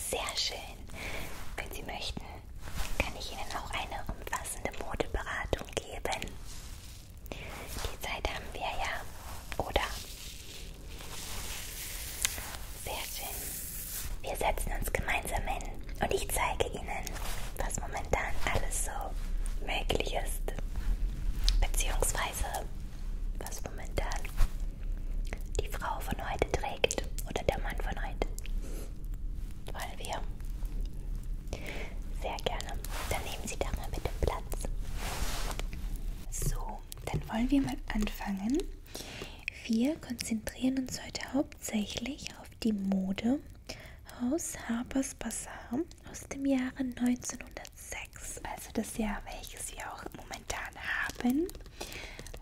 Sehr schön. Wenn Sie möchten, kann ich Ihnen auch eine umfassende Modeberatung geben. Die Zeit haben wir ja, oder? Sehr schön. Wir setzen uns gemeinsam hin und ich zeige Ihnen, was momentan alles so möglich ist. Beziehungsweise, was momentan die Frau von heute trägt oder der Mann von heute. Wollen wir? Sehr gerne. Dann nehmen Sie doch mal bitte Platz. So, dann wollen wir mal anfangen. Wir konzentrieren uns heute hauptsächlich auf die Mode aus Harpers Bazar aus dem Jahre 1906, also das Jahr, welches wir auch momentan haben.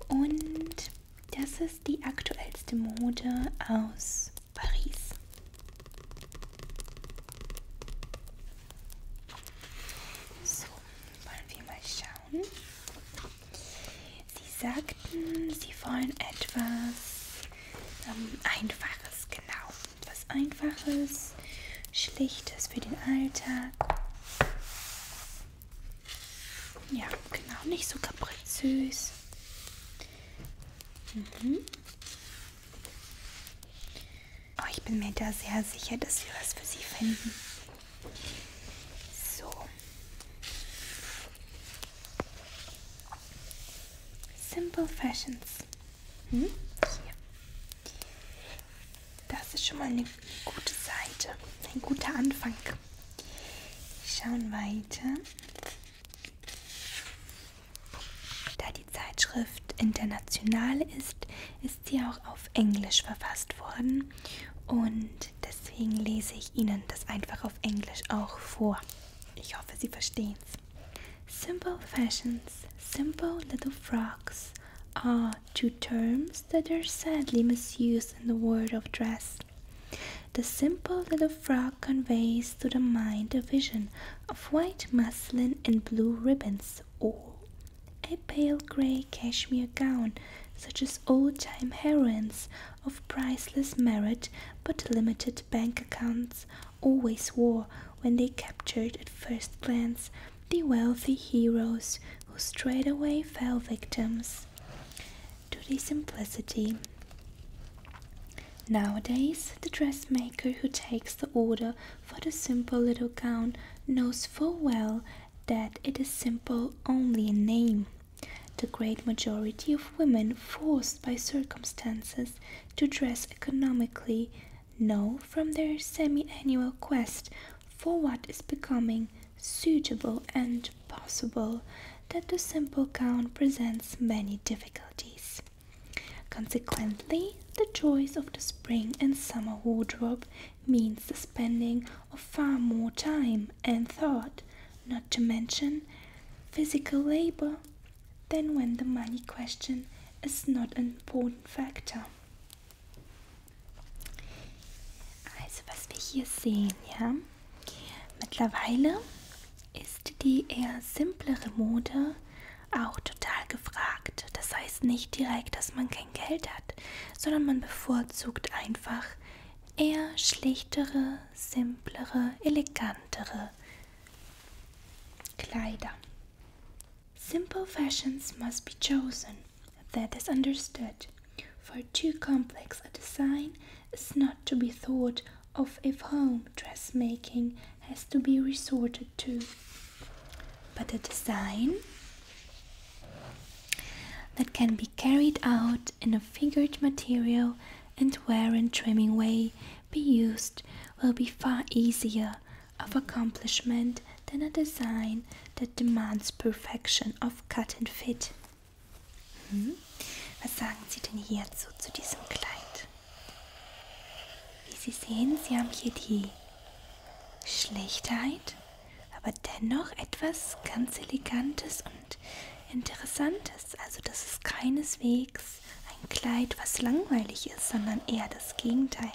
Und das ist die aktuellste Mode aus Paris. So, wollen wir mal schauen. Sie sagten, Sie wollen etwas Einfaches, genau. Etwas Einfaches, Schlichtes für den Alltag. Ja, genau, nicht so kapriziös. Oh, ich bin mir da sehr sicher, dass wir was für Sie finden. So. Simple Fashions. Hier. Das ist schon mal eine gute Seite. Ein guter Anfang. Wir schauen weiter. Da die Zeitschrift international ist sie auch auf Englisch verfasst worden. Und deswegen lese ich Ihnen das einfach auf Englisch auch vor. Ich hoffe, Sie verstehen es. Simple fashions, simple little frocks are two terms that are sadly misused in the world of dress. The simple little frock conveys to the mind a vision of white muslin and blue ribbons, or a pale grey cashmere gown, such as old-time heroines of priceless merit but limited bank accounts always wore when they captured at first glance the wealthy heroes who straightway fell victims to the simplicity. Nowadays, the dressmaker who takes the order for the simple little gown knows full well that it is simple only in name. The great majority of women forced by circumstances to dress economically know from their semi-annual quest for what is becoming, suitable and possible, that the simple gown presents many difficulties. Consequently, the choice of the spring and summer wardrobe means the spending of far more time and thought, not to mention physical labor, than when the money question is not an important factor. Also was wir hier sehen, ja, mittlerweile ist die eher simplere Mode auch total gefragt. Das heißt nicht direkt, dass man kein Geld hat, sondern man bevorzugt einfach eher schlichtere, simplere, elegantere Kleider. Simple fashions must be chosen, that is understood, for too complex a design is not to be thought of if home dressmaking has to be resorted to, but a design that can be carried out in a figured material and wear and trimming way be used will be far easier of accomplishment than a design that demands perfection of cut and fit. Was sagen Sie denn hierzu, zu diesem Kleid? Wie Sie sehen, Sie haben hier die Schlichtheit, aber dennoch etwas ganz Elegantes und Interessantes. Also das ist keineswegs ein Kleid, was langweilig ist, sondern eher das Gegenteil.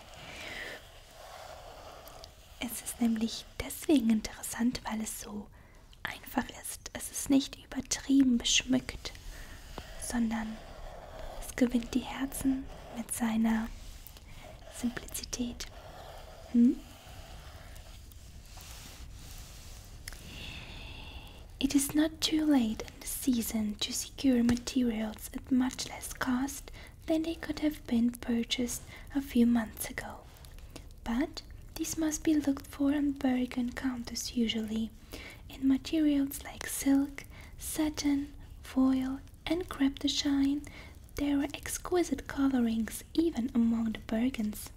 Es ist nämlich deswegen interessant, weil es so einfach ist. Es ist nicht übertrieben beschmückt, sondern es gewinnt die Herzen mit seiner Simplizität. It is not too late in the season to secure materials at much less cost than they could have been purchased a few months ago. But these must be looked for on bargain counters usually, in materials like silk, satin, voile, and crêpe de chine. There are exquisite colorings even among the bargains.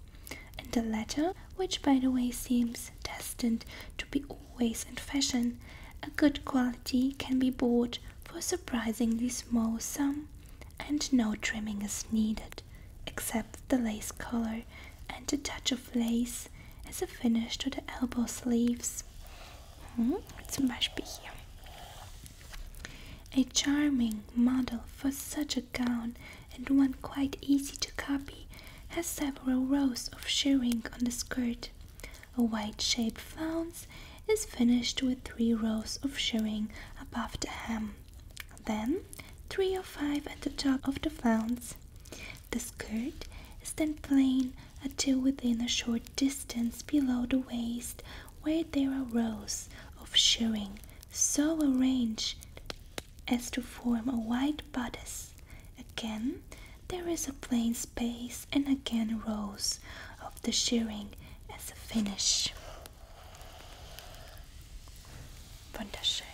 And the latter, which by the way seems destined to be always in fashion, a good quality can be bought for a surprisingly small sum, and no trimming is needed, except the lace collar and a touch of lace as a finish to the elbow sleeves. Zum Beispiel hier. A charming model for such a gown, and one quite easy to copy, has several rows of shirring on the skirt. A white-shaped flounce is finished with 3 rows of shirring above the hem, then 3 or 5 at the top of the flounce. The skirt is then plain until within a short distance below the waist, where there are rows of shirring so arranged as to form a white bodice. Again, there is a plain space, and again rows of the shirring as a finish. Wunderschön.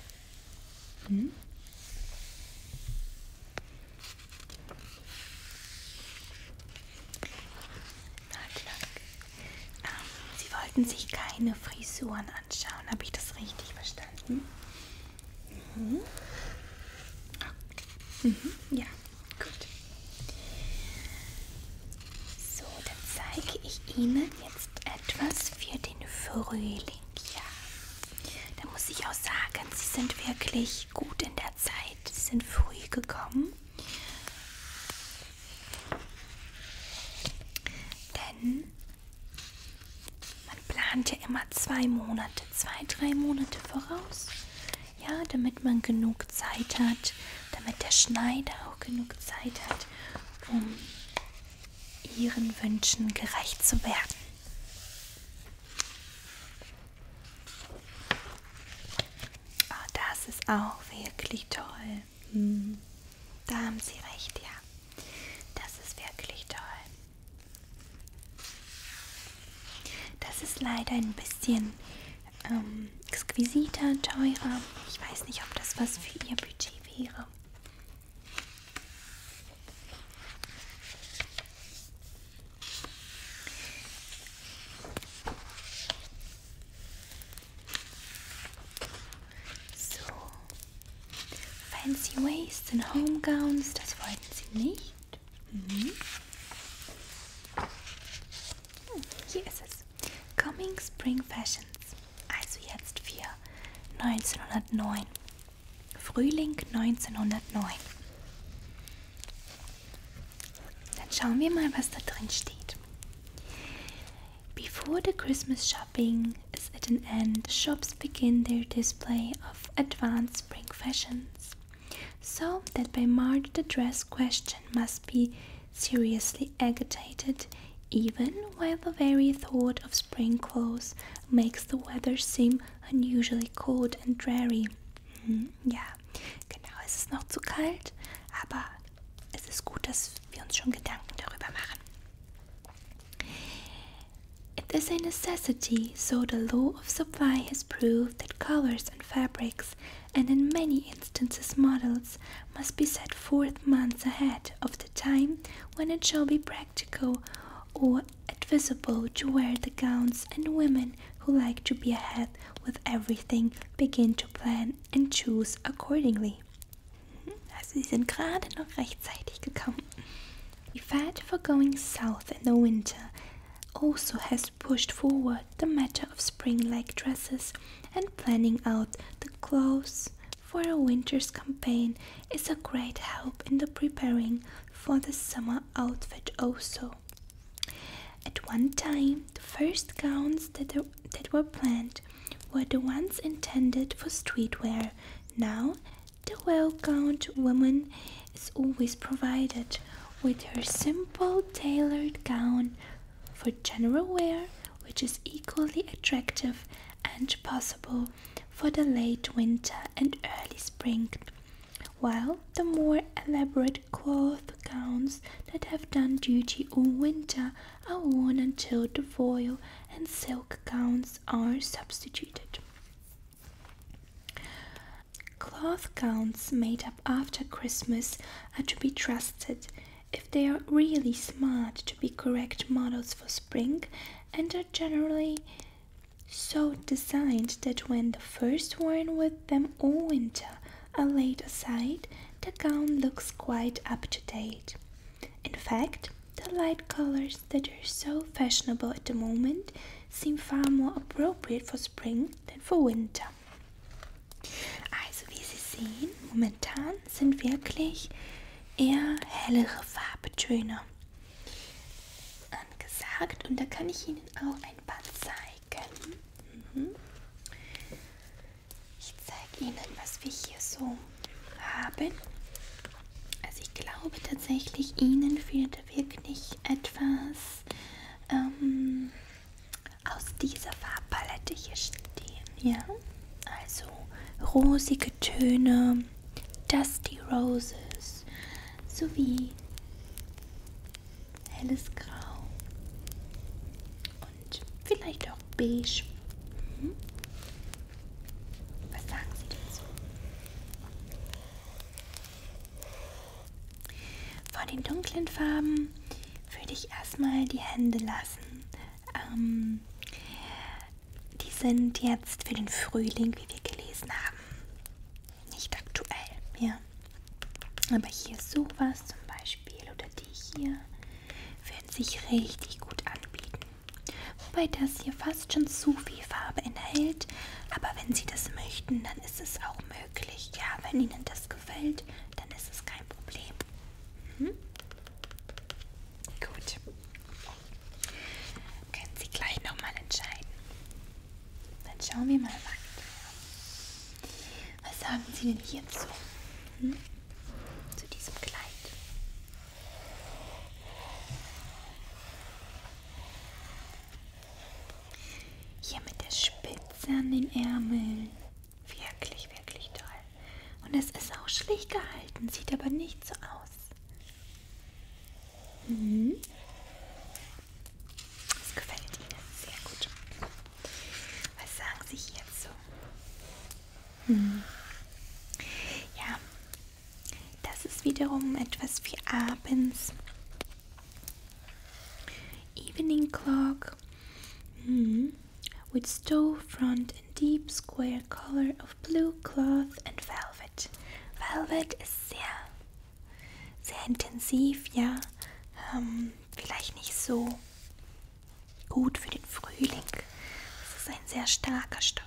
Sie wollten sich keine Frisuren anschauen. Habe ich das richtig verstanden? Ja, gut. So, dann zeige ich Ihnen jetzt etwas für den Frühling. Ja, da muss ich auch sagen, Sie sind wirklich gut in der Zeit. Sie sind früh gekommen. Denn man plant ja immer 2 Monate, 2-3 Monate voraus. Ja, damit man genug Zeit hat, damit der Schneider auch genug Zeit hat, um Ihren Wünschen gerecht zu werden. Oh, das ist auch wirklich toll. Da haben Sie recht, ja. Das ist wirklich toll. Das ist leider ein bisschen exquisiter, teurer. Ich weiß nicht, ob das was für Ihr Budget wäre. So, Fancy Waist und Home Gowns, das wollten Sie nicht. Hier ist es. Coming Spring Fashions. Also jetzt für 1909. Frühling 1909. Dann schauen wir mal, was da drin steht. Before the Christmas shopping is at an end, shops begin their display of advanced spring fashions, so that by March the dress question must be seriously agitated, even while the very thought of spring clothes makes the weather seem unusually cold and dreary. Ja, genau, es ist noch zu kalt, aber es ist gut, dass wir uns schon Gedanken darüber machen. It is a necessity, so the law of supply has proved that colors and fabrics, and in many instances models, must be set forth months ahead of the time when it shall be practical or advisable to wear the gowns, and women who like to be ahead with everything begin to plan and choose accordingly. Also sie sind gerade noch rechtzeitig gekommen. The fad for going south in the winter also has pushed forward the matter of spring-like dresses, and planning out the clothes for a winter's campaign is a great help in the preparing for the summer outfit also. At one time, the first gowns that were planned were the ones intended for streetwear. Now, the well-gowned woman is always provided with her simple tailored gown for general wear, which is equally attractive and possible for the late winter and early spring, while the more elaborate cloth gowns that have done duty all winter are worn until the voile and silk gowns are substituted. Cloth gowns made up after Christmas are to be trusted if they are really smart to be correct models for spring, and are generally so designed that when the first worn with them all winter are laid aside, the gown looks quite up to date. In fact, the light colors that are so fashionable at the moment seem far more appropriate for spring than for winter. Also wie Sie sehen, momentan sind wirklich eher hellere Farbtöne angesagt, und da kann ich Ihnen auch ein paar zeigen. Ich zeige Ihnen, was wir hier so haben. Also ich glaube tatsächlich, Ihnen würde wirklich etwas aus dieser Farbpalette hier stehen. Ja? Also rosige Töne, Dusty Roses, sowie helles Grau und vielleicht auch beige. Was sagen Sie dazu? Vor den dunklen Farben würde ich erstmal die Hände lassen. Die sind jetzt für den Frühling, wie wir gelesen haben, nicht aktuell, ja. Aber hier sowas zum Beispiel oder die hier werden sich richtig gut anbieten. Wobei das hier fast schon zu viel Farbe enthält, aber wenn Sie das möchten, dann ist es auch möglich. Ja, wenn Ihnen das gefällt, dann ist es kein Problem. Gut. Können Sie gleich nochmal entscheiden. Dann schauen wir mal weiter. Was sagen Sie denn hierzu? Zu diesem Kleid? Hier mit der Spitze an den Ärmeln. Wirklich, wirklich toll. Und es ist auch schlicht gehalten, sieht aber nicht so aus. Das gefällt Ihnen sehr gut. Was sagen Sie hierzu? Ja, das ist wiederum etwas für abends. Evening cloak with stove front and deep square color of blue cloth and velvet. Velvet ist sehr, sehr intensiv, ja. Vielleicht nicht so gut für den Frühling. Es ist ein sehr starker Stoff.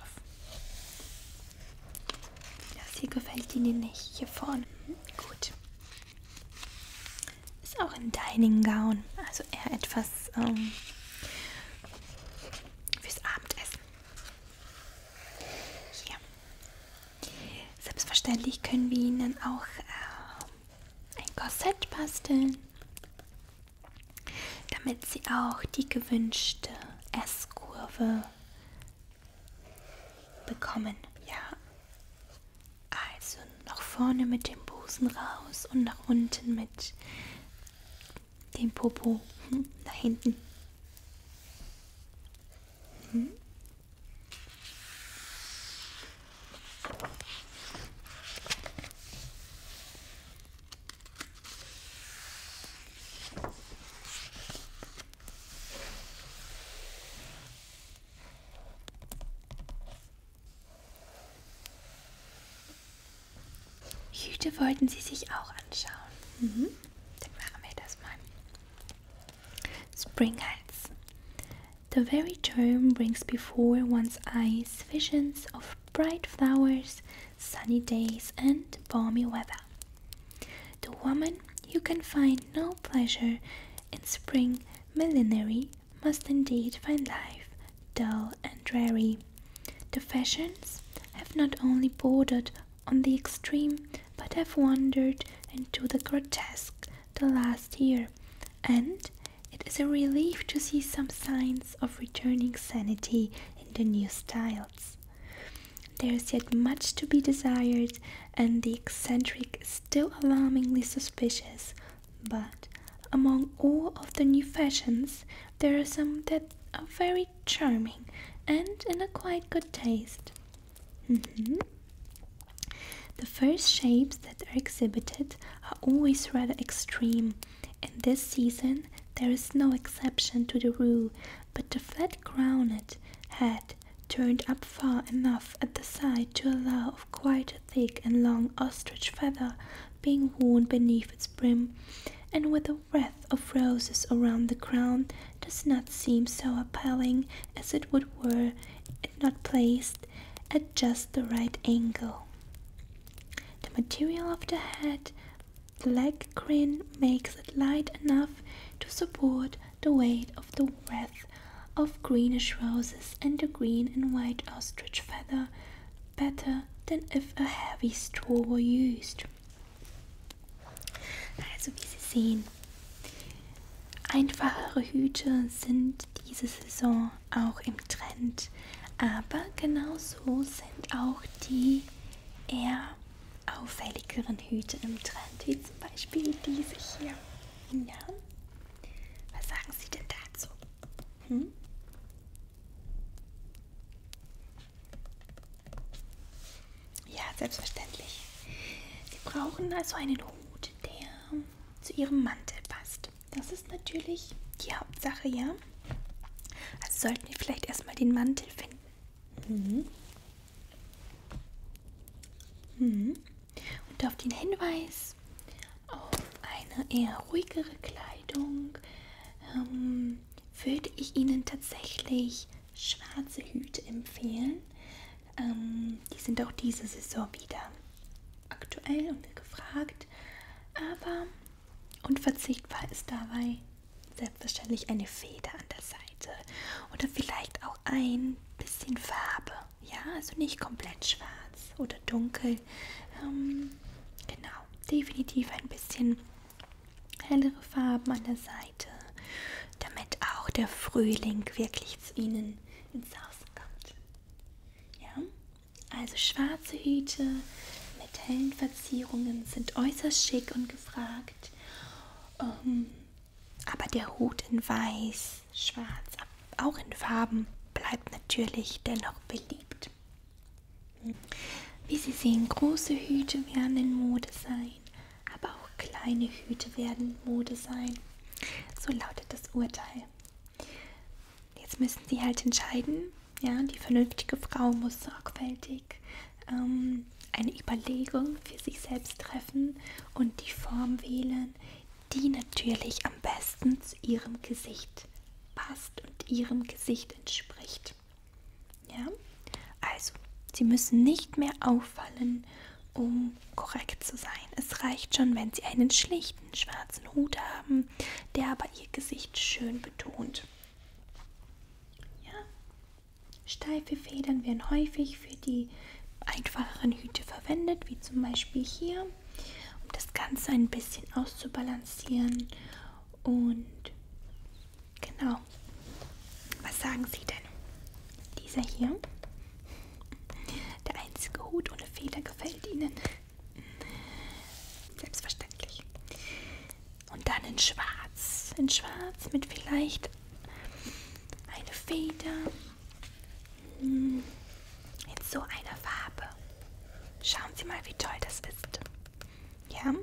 Das hier gefällt Ihnen nicht, hier vorne. Gut. Ist auch ein Dining Gown, also eher etwas fürs Abendessen. Hier. Selbstverständlich können wir Ihnen auch ein Korsett basteln, damit Sie auch die gewünschte S-Kurve bekommen. Ja, also nach vorne mit dem Busen raus und nach unten mit dem Popo nach hinten. Hüte wollten Sie sich auch anschauen. Dann machen wir das mal. Spring Hats. The very term brings before one's eyes visions of bright flowers, sunny days, and balmy weather. The woman who can find no pleasure in spring millinery must indeed find life dull and dreary. The fashions have not only bordered on the extreme, but have wandered into the grotesque the last year, and it is a relief to see some signs of returning sanity in the new styles. there is yet much to be desired, and the eccentric is still alarmingly suspicious. But among all of the new fashions, there are some that are very charming and in a quite good taste. The first shapes that are exhibited are always rather extreme. In this season, there is no exception to the rule, but the flat-crowned head turned up far enough at the side to allow of quite a thick and long ostrich feather being worn beneath its brim, and with a wreath of roses around the crown, does not seem so appalling as it would were it not placed at just the right angle. The material of the head, the leg grin, makes it light enough to support the weight of the wreath of greenish roses and the green and white ostrich feather better than if a heavy straw were used. Also wie Sie sehen, einfachere Hüte sind diese Saison auch im Trend, aber genauso sind auch die eher auffälligeren Hüte im Trend, wie zum Beispiel diese hier. Ja, was sagen Sie denn dazu? Ja, selbstverständlich. Sie brauchen also einen Hut, der zu Ihrem Mantel passt. Das ist natürlich die Hauptsache, ja? Also sollten wir vielleicht erstmal den Mantel finden. Und auf den Hinweis auf eine eher ruhigere Kleidung würde ich Ihnen tatsächlich schwarze Hüte empfehlen. Die sind auch diese Saison wieder aktuell und gefragt, aber unverzichtbar ist dabei selbstverständlich eine Feder an der Seite oder vielleicht auch ein bisschen Farbe, ja, also nicht komplett schwarz oder dunkel, genau, definitiv ein bisschen hellere Farben an der Seite, damit auch der Frühling wirklich zu Ihnen ins Haus kommt. Ja, also schwarze Hüte mit hellen Verzierungen sind äußerst schick und gefragt. Aber der Hut in weiß, schwarz, auch in Farben, bleibt natürlich dennoch beliebt. Wie Sie sehen, große Hüte werden in Mode sein, aber auch kleine Hüte werden in Mode sein. So lautet das Urteil. Jetzt müssen Sie halt entscheiden, ja, die vernünftige Frau muss sorgfältig eine Überlegung für sich selbst treffen und die Form wählen, die natürlich am besten zu Ihrem Gesicht passt und Ihrem Gesicht entspricht. Ja, also Sie müssen nicht mehr auffallen, um korrekt zu sein. Es reicht schon, wenn Sie einen schlichten schwarzen Hut haben, der aber Ihr Gesicht schön betont. Ja, steife Federn werden häufig für die einfacheren Hüte verwendet, wie zum Beispiel hier, um das Ganze ein bisschen auszubalancieren. Und genau, was sagen Sie denn? Dieser hier, der einzige Hut ohne Feder, gefällt Ihnen? Selbstverständlich. Und dann in schwarz mit vielleicht eine Feder in so einer Farbe. Schauen Sie mal, wie toll das ist. Ja?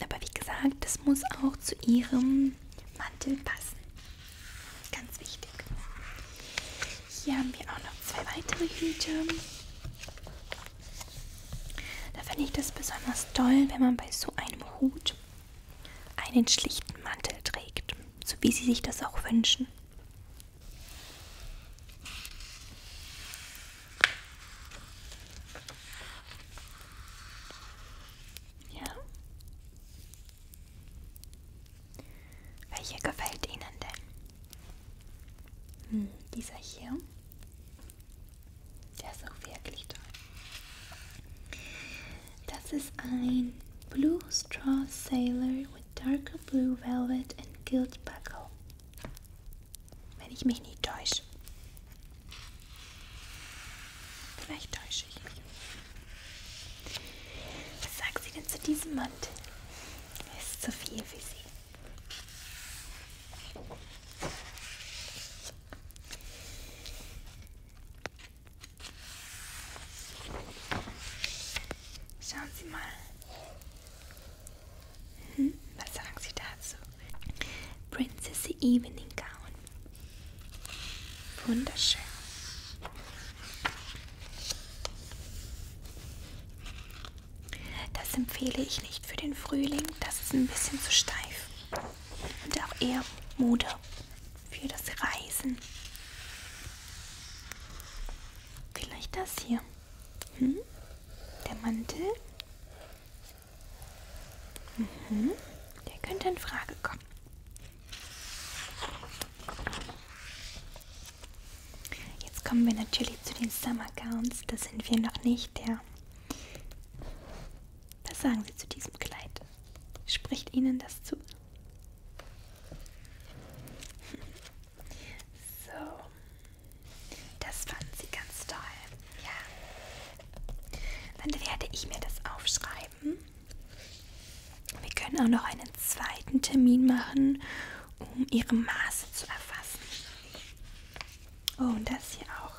Aber wie gesagt, das muss auch zu Ihrem Mantel passen. Ganz wichtig. Hier haben wir auch noch 2 weitere Hüte. Da finde ich das besonders toll, wenn man bei so einem Hut einen schlichten Mantel trägt, so wie Sie sich das auch wünschen. Ja? Welcher gefällt Ihnen denn? Dieser hier. Der ist auch wirklich toll. Das ist ein Blue Straw Sailor with darker blue velvet and gilt buckle. Wenn ich mich nie täusche. Vielleicht täusche ich mich. Was sagt sie denn zu diesem Mantel? Ist zu viel für sie. Schauen Sie mal. Was sagen Sie dazu? Princess Evening Gown. Wunderschön. Das empfehle ich nicht für den Frühling. Das ist ein bisschen zu steif. Und auch eher Mode für das Reisen. Vielleicht das hier. Der Mantel. Der könnte in Frage kommen. Jetzt kommen wir natürlich zu den Summer Gowns. Da sind wir noch nicht. Was sagen Sie zu diesem Kleid? Spricht Ihnen das zu? So. Das fanden Sie ganz toll. Ja. Dann werde ich mir das aufschreiben. Wir können auch noch einen zweiten Termin machen, um Ihre Maße zu erfassen. Oh, und das hier auch.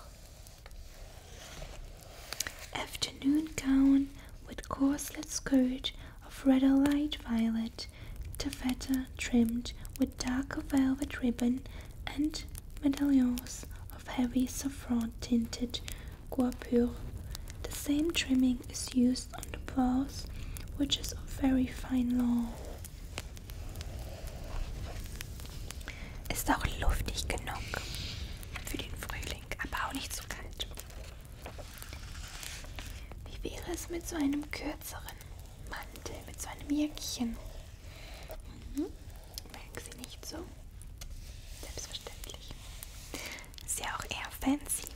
Afternoon gown with corselet skirt of rather light violet, taffeta trimmed with darker velvet ribbon and medallions of heavy saffron tinted guipure. The same trimming is used on the blouse, which is of very fine lawn. Ist auch luftig genug für den Frühling, aber auch nicht zu kalt. Wie wäre es mit so einem kürzeren Mantel, mit so einem Jäckchen? Merken Sie nicht so? Selbstverständlich. Ist ja auch eher fancy.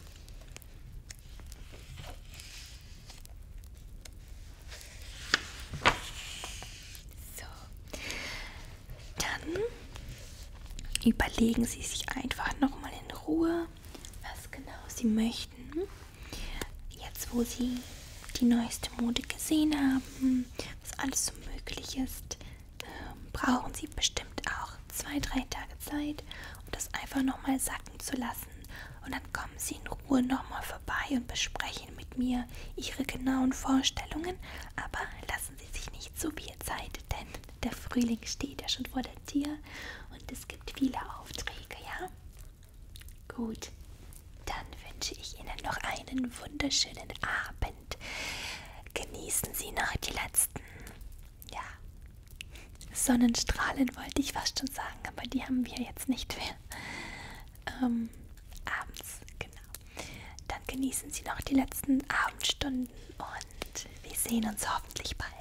Überlegen Sie sich einfach nochmal in Ruhe, was genau Sie möchten. Jetzt, wo Sie die neueste Mode gesehen haben, was alles so möglich ist, brauchen Sie bestimmt auch 2-3 Tage Zeit, um das einfach nochmal sacken zu lassen. Und dann kommen Sie in Ruhe nochmal vorbei und besprechen mit mir Ihre genauen Vorstellungen. Aber lassen Sie sich nicht zu viel Zeit, denn der Frühling steht ja schon vor der Tür und es gibt viele Aufträge, ja? Gut, dann wünsche ich Ihnen noch einen wunderschönen Abend. Genießen Sie noch die letzten, Sonnenstrahlen, wollte ich fast schon sagen, aber die haben wir jetzt nicht mehr. Abends, genau. Dann genießen Sie noch die letzten Abendstunden und wir sehen uns hoffentlich bald.